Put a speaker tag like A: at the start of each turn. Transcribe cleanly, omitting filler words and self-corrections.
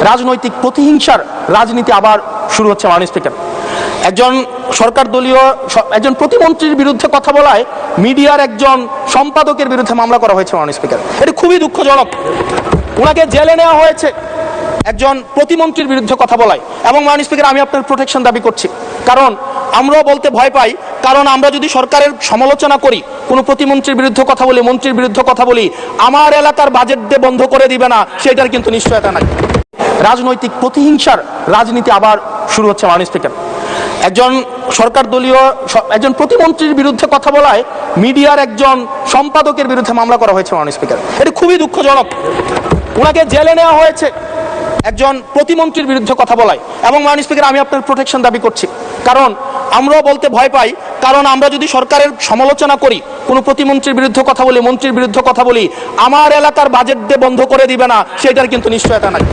A: রাজনৈতিক প্রতিহিংসার রাজনীতি আবার শুরু হচ্ছে মাননীয় স্পিকার। একজন সরকার দলীয় একজন প্রতিমন্ত্রীর বিরুদ্ধে কথা বলায় মিডিয়ার একজন সম্পাদকের বিরুদ্ধে মামলা করা হয়েছে মাননীয় স্পিকার। এটি খুবই দুঃখজনক। ওনাকে জেলে নেওয়া হয়েছে একজন প্রতিমন্ত্রীর বিরুদ্ধে কথা বলায়। এবং মাননীয় স্পিকার, আমি আপনার প্রোটেকশন দাবি করছি, কারণ আমরাও বলতে ভয় পাই, কারণ আমরা যদি সরকারের সমালোচনা করি, কোনো প্রতিমন্ত্রীর বিরুদ্ধে কথা বলি, মন্ত্রীর বিরুদ্ধে কথা বলি, আমার এলাকার বাজেট দিয়ে বন্ধ করে দিবে না, সেটার কিন্তু নিশ্চয়তা নাই। রাজনৈতিক প্রতিহিংসার রাজনীতি আবার শুরু হচ্ছে মাননীয় স্পিকার। একজন সরকার দলীয় একজন প্রতিমন্ত্রীর বিরুদ্ধে কথা বলায় মিডিয়ার একজন সম্পাদকের বিরুদ্ধে মামলা করা হয়েছে মাননীয় স্পিকার। এটি খুবই দুঃখজনক। ওনাকে জেলে নেওয়া হয়েছে একজন প্রতিমন্ত্রীর বিরুদ্ধে কথা বলায়। এবং মাননীয় স্পিকার, আমি আপনার প্রোটেকশন দাবি করছি, কারণ আমরাও বলতে ভয় পাই, কারণ আমরা যদি সরকারের সমালোচনা করি, কোনো প্রতিমন্ত্রীর বিরুদ্ধে কথা বলি, মন্ত্রীর বিরুদ্ধে কথা বলি, আমার এলাকার বাজেট দিয়ে বন্ধ করে দিবে না, সেটার কিন্তু নিশ্চয়তা নাই।